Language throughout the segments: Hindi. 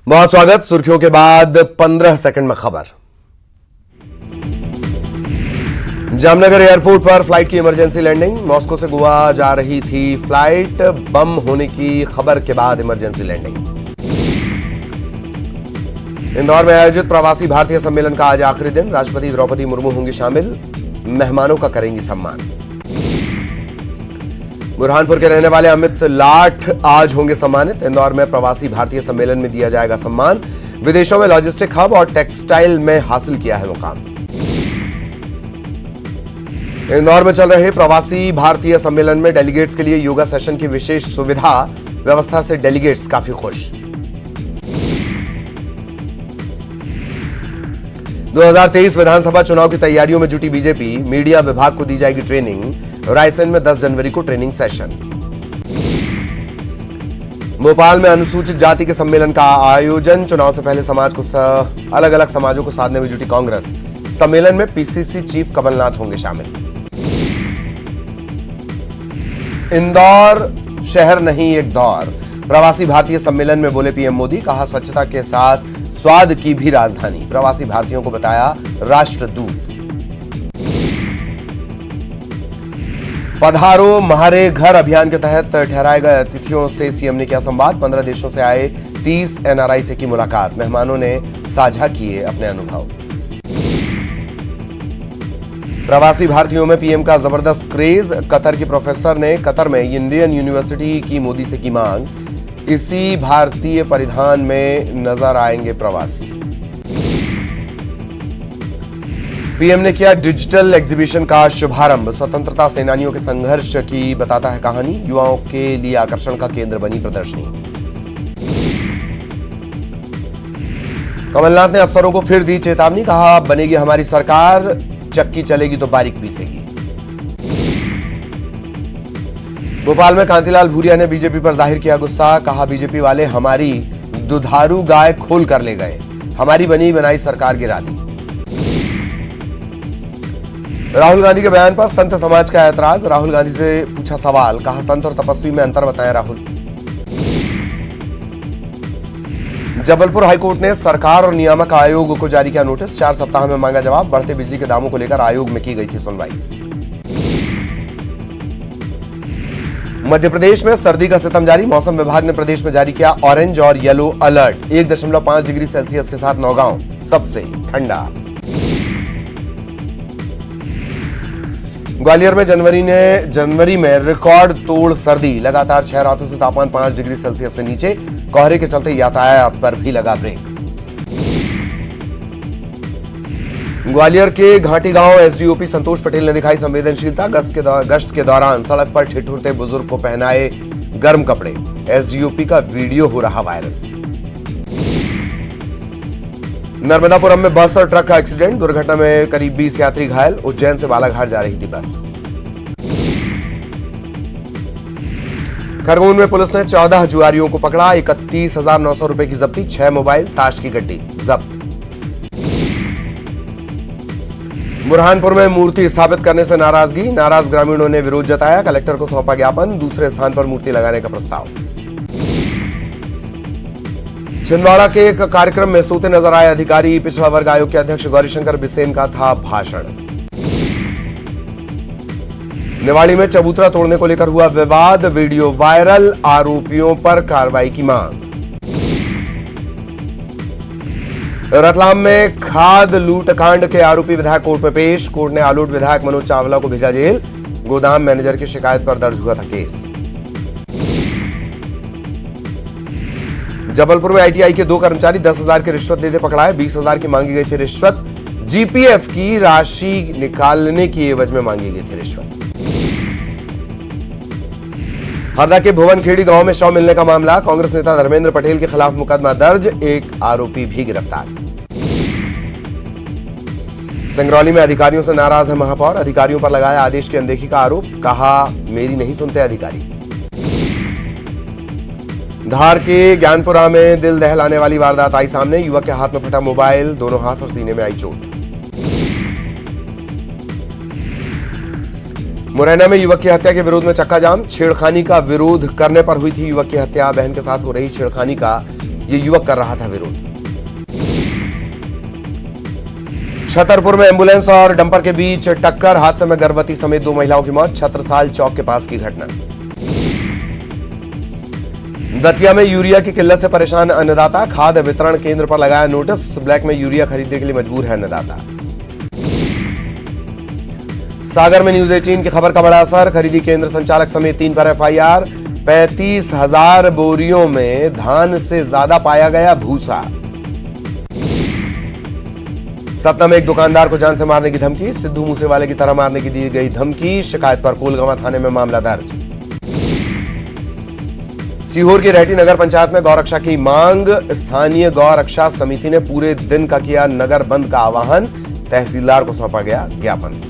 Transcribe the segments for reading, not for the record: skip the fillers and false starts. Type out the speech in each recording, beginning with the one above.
बहुत स्वागत। सुर्खियों के बाद 15 सेकंड में खबर। जामनगर एयरपोर्ट पर फ्लाइट की इमरजेंसी लैंडिंग। मॉस्को से गोवा जा रही थी फ्लाइट, बम होने की खबर के बाद इमरजेंसी लैंडिंग। इंदौर में आयोजित प्रवासी भारतीय सम्मेलन का आज आखिरी दिन। राष्ट्रपति द्रौपदी मुर्मू होंगी शामिल, मेहमानों का करेंगी सम्मान। बुरहानपुर के रहने वाले अमित लाठ आज होंगे सम्मानित। इंदौर में प्रवासी भारतीय सम्मेलन में दिया जाएगा सम्मान। विदेशों में लॉजिस्टिक हब और टेक्सटाइल में हासिल किया है मुकाम। इंदौर में चल रहे प्रवासी भारतीय सम्मेलन में डेलीगेट्स के लिए योगा सेशन की विशेष सुविधा व्यवस्था से डेलीगेट्स काफी खुश। 2023 विधानसभा चुनाव की तैयारियों में जुटी बीजेपी। मीडिया विभाग को दी जाएगी ट्रेनिंग। रायसेन में 10 जनवरी को ट्रेनिंग सेशन। भोपाल में अनुसूचित जाति के सम्मेलन का आयोजन। चुनाव से पहले समाज को अलग अलग समाजों को साधने में जुटी कांग्रेस। सम्मेलन में पीसीसी चीफ कमलनाथ होंगे शामिल। इंदौर शहर नहीं एक दौर। प्रवासी भारतीय सम्मेलन में बोले पीएम मोदी। कहा स्वच्छता के साथ स्वाद की भी राजधानी। प्रवासी भारतीयों को बताया राष्ट्रदूत। पधारो म्हारे घर अभियान के तहत ठहराए गए अतिथियों से सीएम ने किया संवाद। 15 देशों से आए 30 एनआरआई से की मुलाकात। मेहमानों ने साझा किए अपने अनुभव। प्रवासी भारतीयों में पीएम का जबरदस्त क्रेज। कतर की प्रोफेसर ने कतर में इंडियन यूनिवर्सिटी की मोदी से की मांग। इसी भारतीय परिधान में नजर आएंगे प्रवासी। पीएम ने किया डिजिटल एग्जीबिशन का शुभारंभ। स्वतंत्रता सेनानियों के संघर्ष की बताता है कहानी। युवाओं के लिए आकर्षण का केंद्र बनी प्रदर्शनी। कमलनाथ ने अफसरों को फिर दी चेतावनी। कहा बनेगी हमारी सरकार, चक्की चलेगी तो बारीक पीसेगी। भोपाल में कांतिलाल भूरिया ने बीजेपी पर जाहिर किया गुस्सा। कहा बीजेपी वाले हमारी दुधारू गाय खोल कर ले गए, हमारी बनी बनाई सरकार गिरा दी। राहुल गांधी के बयान पर संत समाज का ऐतराज। राहुल गांधी से पूछा सवाल। कहा संत और तपस्वी में अंतर बताएं राहुल। जबलपुर हाईकोर्ट ने सरकार और नियामक आयोग को जारी किया नोटिस। 4 सप्ताह में मांगा जवाब। बढ़ते बिजली के दामों को लेकर आयोग में की गई थी सुनवाई। मध्य प्रदेश में सर्दी का सितम जारी। मौसम विभाग ने प्रदेश में जारी किया ऑरेंज और येलो अलर्ट। 1.5 डिग्री सेल्सियस के साथ नौगांव सबसे ठंडा। ग्वालियर में जनवरी में रिकॉर्ड तोड़ सर्दी। लगातार 6 रातों से तापमान 5 डिग्री सेल्सियस से नीचे। कोहरे के चलते यातायात पर भी लगा ब्रेक। ग्वालियर के घाटी गांव एसडीओपी संतोष पटेल ने दिखाई संवेदनशीलता। गश्त के दौरान सड़क पर ठिठुरते बुजुर्ग को पहनाए गर्म कपड़े। एसडीओपी का वीडियो हो रहा वायरल। नर्मदापुरम में बस और ट्रक का एक्सीडेंट। दुर्घटना में करीब 20 यात्री घायल। उज्जैन से बालाघाट जा रही थी बस। खरगोन में पुलिस ने 14 जुआरियों को पकड़ा। 31,900 रुपए की जब्ती। 6 मोबाइल, ताश की गड्डी जब्त। बुरहानपुर में मूर्ति स्थापित करने से नाराजगी। नाराज ग्रामीणों ने विरोध जताया। कलेक्टर को सौंपा ज्ञापन। दूसरे स्थान पर मूर्ति लगाने का प्रस्ताव। छिंदवाड़ा के एक कार्यक्रम में सोते नजर आए अधिकारी। पिछड़ा वर्ग आयोग के अध्यक्ष गौरीशंकर बिसेन का था भाषण। निवाड़ी में चबूतरा तोड़ने को लेकर हुआ विवाद। Video viral. आरोपियों पर कार्रवाई की मांग। रतलाम में खाद लूट कांड के आरोपी विधायक कोर्ट में पेश। कोर्ट ने आलोट विधायक मनोज चावला को भेजा जेल। गोदाम मैनेजर की शिकायत पर दर्ज हुआ था केस। जबलपुर में आईटीआई के 2 कर्मचारी 10,000 की रिश्वत लेते पकड़ाए। 20,000 की मांगी गई थी रिश्वत। जीपीएफ की राशि निकालने की एवज में मांगी गई थी रिश्वत। हरदा के भुवनखेड़ी गांव में शव मिलने का मामला। कांग्रेस नेता धर्मेंद्र पटेल के खिलाफ मुकदमा दर्ज। एक आरोपी भी गिरफ्तार। सिंगरौली में अधिकारियों से नाराज है महापौर। अधिकारियों पर लगाया आदेश की अनदेखी का आरोप। कहा मेरी नहीं सुनते अधिकारी। धार के ज्ञानपुरा में दिल दहलाने वाली वारदात आई सामने। युवक के हाथ में फटा मोबाइल। दोनों हाथ और सीने में आई चोट। मुरैना में युवक की हत्या के विरोध में चक्का जाम। छेड़खानी का विरोध करने पर हुई थी युवक की हत्या। बहन के साथ हो रही छेड़खानी का ये युवक कर रहा था विरोध। छतरपुर में एम्बुलेंस और डंपर के बीच टक्कर, हादसे में गर्भवती समेत 2 महिलाओं की मौत। छत्रसाल चौक के पास की घटना। दतिया में यूरिया की किल्लत से परेशान अन्नदाता, खाद्य वितरण केंद्र पर लगाया नोटिस। ब्लैक में यूरिया खरीदने के लिए मजबूर है अन्नदाता। सागर में न्यूज 18 की खबर का बड़ा असर, खरीदी केंद्र संचालक समेत 3 पर एफआईआर। 35,000 बोरियों में धान से ज्यादा पाया गया भूसा। सतना में एक दुकानदार को जान से मारने की धमकी, सिद्धू मूसेवाले की तरह मारने की दी गई धमकी। शिकायत पर कोलगवा थाने में मामला दर्ज। सीहोर की रेहटी नगर पंचायत में गौरक्षा की मांग, स्थानीय गौरक्षा समिति ने पूरे दिन का किया नगर बंद का आह्वान। तहसीलदार को सौंपा गया ज्ञापन।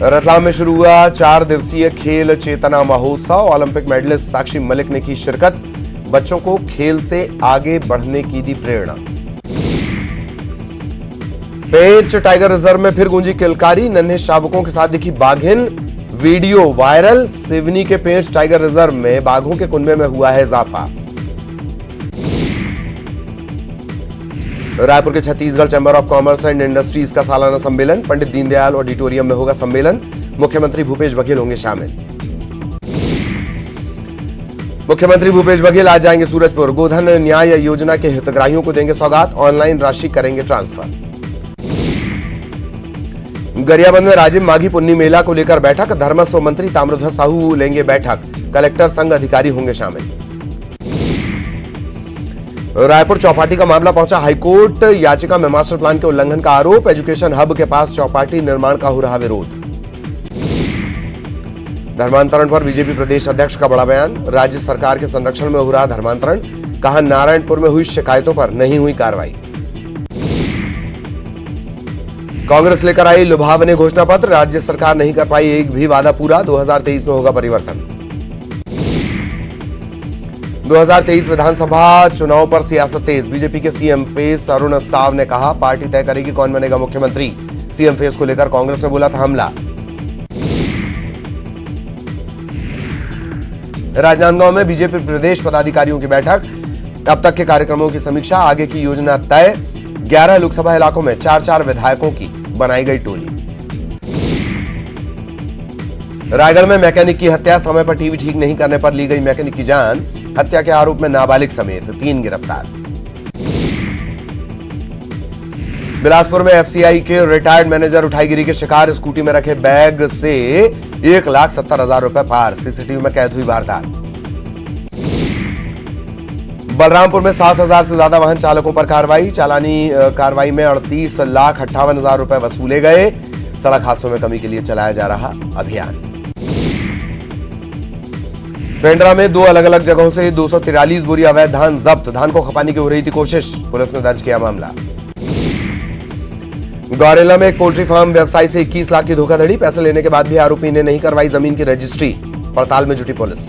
रतलाम में शुरू हुआ 4 दिवसीय खेल चेतना महोत्सव, ओलंपिक मेडलिस्ट साक्षी मलिक ने की शिरकत। बच्चों को खेल से आगे बढ़ने की दी प्रेरणा। पेंच टाइगर रिजर्व में फिर गूंजी किलकारी, नन्हे शावकों के साथ दिखी बाघिन। वीडियो वायरल, सिवनी के पेंच टाइगर रिजर्व में बाघों के कुनबे में हुआ है इजाफा। रायपुर के Chhattisgarh chamber of commerce and industries का सालाना सम्मेलन, पंडित दीनदयाल ऑडिटोरियम में होगा सम्मेलन। मुख्यमंत्री भूपेश बघेल होंगे शामिल। मुख्यमंत्री भूपेश बघेल आज जाएंगे सूरजपुर, गोधन न्याय योजना के हितग्राहियों को देंगे सौगात, ऑनलाइन राशि करेंगे ट्रांसफर। गरियाबंद में राजिम माघी पुन्नी मेला को लेकर बैठक, धर्मस्व मंत्री ताम्रध्वज साहू लेंगे बैठक, कलेक्टर संघ अधिकारी होंगे शामिल। रायपुर चौपाटी का मामला पहुंचा हाईकोर्ट, याचिका में मास्टर प्लान के उल्लंघन का आरोप, एजुकेशन हब के पास चौपाटी निर्माण का हो रहा विरोध। धर्मांतरण पर बीजेपी प्रदेश अध्यक्ष का बड़ा बयान, राज्य सरकार के संरक्षण में हो रहा धर्मांतरण, कहा नारायणपुर में हुई शिकायतों पर नहीं हुई कार्रवाई। कांग्रेस लेकर आई लुभावनी घोषणा पत्र, राज्य सरकार नहीं कर पाई एक भी वादा पूरा, 2023 में होगा परिवर्तन। 2023 विधानसभा चुनाव पर सियासत तेज, बीजेपी के सीएम फेस अरुण साव ने कहा पार्टी तय करेगी कौन बनेगा मुख्यमंत्री। सीएम फेस को लेकर कांग्रेस ने बोला था हमला। राजनांदगांव में बीजेपी प्रदेश पदाधिकारियों की बैठक, अब तक के कार्यक्रमों की समीक्षा, आगे की योजना तय। 11 लोकसभा इलाकों में 4-4 विधायकों की बनाई गई टोली। रायगढ़ में मैकेनिक की हत्या, समय पर टीवी ठीक नहीं करने पर ली गई मैकेनिक की जान, हत्या के आरोप में नाबालिग समेत 3 गिरफ्तार। बिलासपुर में एफसीआई के रिटायर्ड मैनेजर उठाईगिरी के शिकार, स्कूटी में रखे बैग से 1,70,000 रुपए पार, सीसीटीवी में कैद हुई वारदात। बलरामपुर में 7,000 से ज्यादा वाहन चालकों पर कार्रवाई, चालानी कार्रवाई में 38,58,000 रुपए वसूले गए। सड़क हादसों में कमी के लिए चलाया जा रहा अभियान। पेंड्रा में 2 अलग अलग जगहों से 243 बोरी अवैध धान जब्त, धान को खपाने की हो रही थी कोशिश, पुलिस ने दर्ज किया मामला। गौरेला में एक पोल्ट्री फार्म व्यवसायी से 21 लाख की धोखाधड़ी, पैसे लेने के बाद भी आरोपी ने नहीं करवाई जमीन की रजिस्ट्री, पड़ताल में जुटी पुलिस।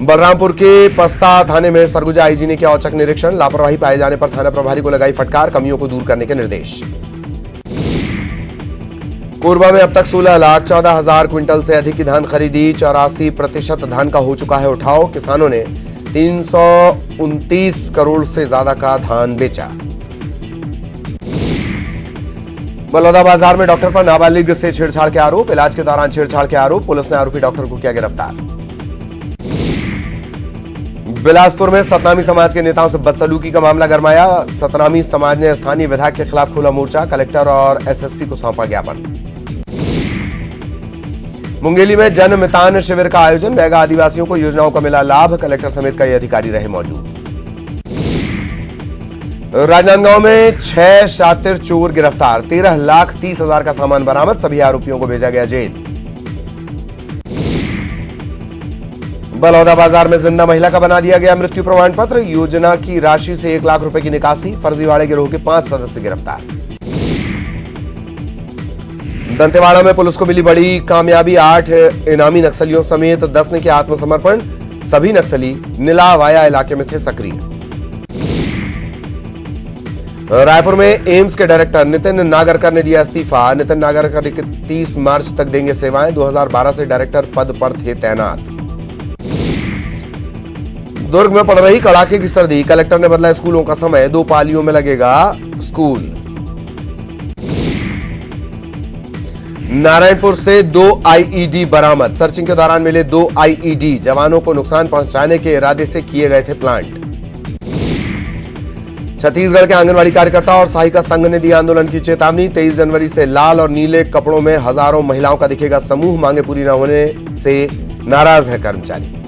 बलरामपुर के पस्ता थाने में सरगुजा आईजी ने किया औचक निरीक्षण, लापरवाही पाए जाने पर थाना प्रभारी को लगाई फटकार, कमियों को दूर करने के निर्देश। कोरबा में अब तक 16,14,000 क्विंटल से अधिक की धान खरीदी, 84% धान का हो चुका है उठाव, किसानों ने 329 करोड़ से ज्यादा का धान बेचा। बलौदा बाजार में डॉक्टर पर नाबालिग से छेड़छाड़ के आरोप, इलाज के दौरान छेड़छाड़ के आरोप, पुलिस ने आरोपी डॉक्टर को किया गिरफ्तार। बिलासपुर में सतनामी समाज के नेताओं से बदसलूकी का मामला गरमाया, सतनामी समाज ने स्थानीय विधायक के खिलाफ खोला मोर्चा, कलेक्टर और एसएसपी को सौंपा ज्ञापन। मुंगेली में जन मितान शिविर का आयोजन, बैगा आदिवासियों को योजनाओं का मिला लाभ, कलेक्टर समेत कई अधिकारी रहे मौजूद। राजनांदगांव में 6 शातिर चोर गिरफ्तार, 13,30,000 का सामान बरामद, सभी आरोपियों को भेजा गया जेल। बलौदा बाजार में जिंदा महिला का बना दिया गया मृत्यु प्रमाण पत्र, योजना की राशि से 1 लाख रुपए की निकासी, फर्जीवाड़े गिरोह के 5 सदस्य गिरफ्तार। दंतेवाड़ा में पुलिस को मिली बड़ी कामयाबी, 8 इनामी नक्सलियों समेत 10 ने किया आत्मसमर्पण, सभी नक्सली नीलावाया इलाके में थे सक्रिय। रायपुर में एम्स के डायरेक्टर नितिन नागरकर ने दिया इस्तीफा, नितिन नागरकर 31 मार्च तक देंगे सेवाएं, 2012 से डायरेक्टर पद पर थे तैनात। दुर्ग में पड़ रही कड़ाके की सर्दी, कलेक्टर ने बदला स्कूलों का समय, 2 पालियों में लगेगा स्कूल। नारायणपुर से 2 आईईडी बरामद, सर्चिंग के दौरान मिले 2 आईईडी, जवानों को नुकसान पहुंचाने के इरादे से किए गए थे प्लांट। छत्तीसगढ़ के आंगनवाड़ी कार्यकर्ता और सहायिका संघ ने दी आंदोलन की चेतावनी, 23 जनवरी से लाल और नीले कपड़ों में हजारों महिलाओं का दिखेगा समूह, मांगे पूरी न होने से नाराज है कर्मचारी।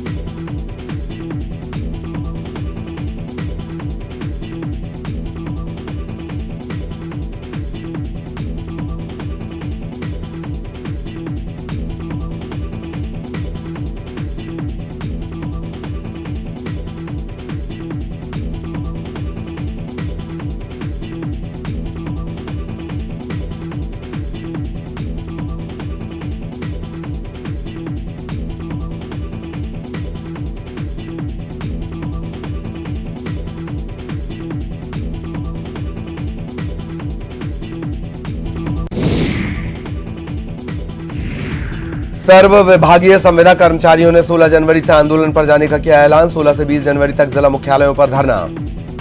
सर्व विभागीय संविदा कर्मचारियों ने 16 जनवरी से आंदोलन पर जाने का किया ऐलान, 16 से 20 जनवरी तक जिला मुख्यालयों पर धरना,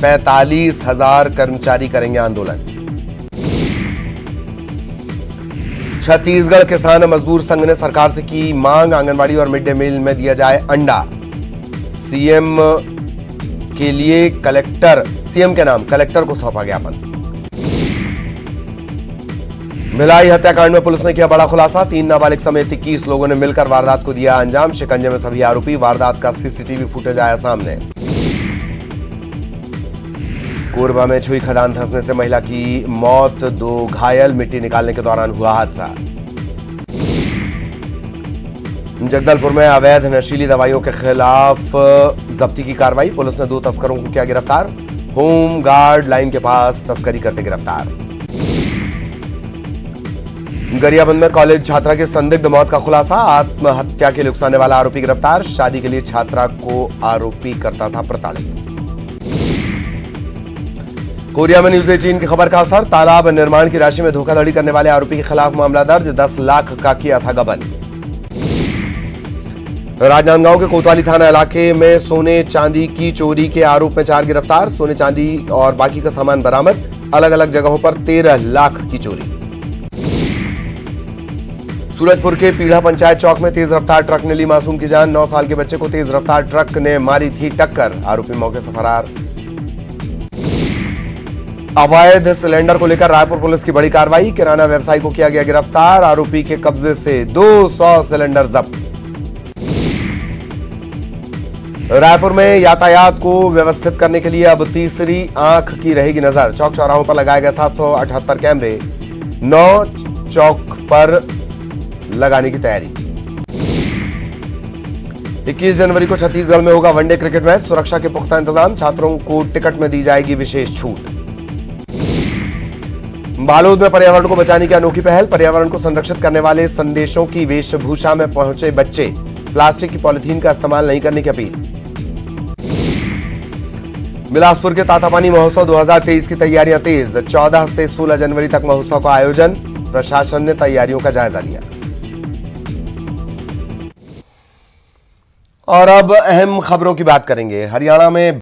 45,000 कर्मचारी करेंगे आंदोलन। छत्तीसगढ़ किसान मजदूर संघ ने सरकार से की मांग, आंगनबाड़ी और मिड डे मील में दिया जाए अंडा, सीएम के नाम कलेक्टर को सौंपा ज्ञापन। भिलाई हत्याकांड में पुलिस ने किया बड़ा खुलासा, 3 नाबालिग समेत 21 लोगों ने मिलकर वारदात को दिया अंजाम, शिकंजे में सभी आरोपी, वारदात का सीसीटीवी फुटेज आया सामने। कोरबा में छुई खदान धंसने से महिला की मौत, 2 घायल, मिट्टी निकालने के दौरान हुआ हादसा। जगदलपुर में अवैध नशीली दवाइयों के खिलाफ जब्ती की कार्रवाई, पुलिस ने 2 तस्करों को किया गिरफ्तार, होम गार्ड लाइन के पास तस्करी करते गिरफ्तार। गरियाबंद में कॉलेज छात्रा की संदिग्ध मौत का खुलासा, आत्महत्या के लिए उकसाने वाला आरोपी गिरफ्तार, शादी के लिए छात्रा को आरोपी करता था प्रताड़ित। कोरिया में न्यूज 18 की खबर का असर, तालाब निर्माण की राशि में धोखाधड़ी करने वाले आरोपी के खिलाफ मामला दर्ज, 10 लाख का किया था गबन। राजनांदगांव के कोतवाली थाना इलाके में सोने चांदी की चोरी के आरोप में 4 गिरफ्तार, सोने चांदी और बाकी का सामान बरामद, अलग अलग जगहों पर 13 लाख की चोरी। सूरजपुर के पीढ़ा पंचायत चौक में तेज रफ्तार ट्रक ने ली मासूम की जान, 9 साल के बच्चे को तेज रफ्तार ट्रक ने मारी थी टक्कर, आरोपी मौके से फरार। अवैध सिलेंडर को लेकर रायपुर पुलिस की बड़ी कार्रवाई, किराना व्यवसायी को किया गया गिरफ्तार, आरोपी के कब्जे से 200 सिलेंडर जब्त। रायपुर में यातायात को व्यवस्थित करने के लिए अब तीसरी आंख की रहेगी नजर, चौक चौराहों पर लगाए गए 778 कैमरे, 9 चौक पर लगाने की तैयारी। 21 जनवरी को छत्तीसगढ़ में होगा वनडे क्रिकेट मैच, सुरक्षा के पुख्ता इंतजाम, छात्रों को टिकट में दी जाएगी विशेष छूट। बालोद में पर्यावरण को बचाने की अनोखी पहल, पर्यावरण को संरक्षित करने वाले संदेशों की वेशभूषा में पहुंचे बच्चे, प्लास्टिक की पॉलिथीन का इस्तेमाल नहीं करने की अपील। बिलासपुर के तातापानी महोत्सव 2023 की तैयारियां तेज, 14 से 16 जनवरी तक महोत्सव का आयोजन, प्रशासन ने तैयारियों का जायजा लिया। और अब अहम खबरों की बात करेंगे। हरियाणा में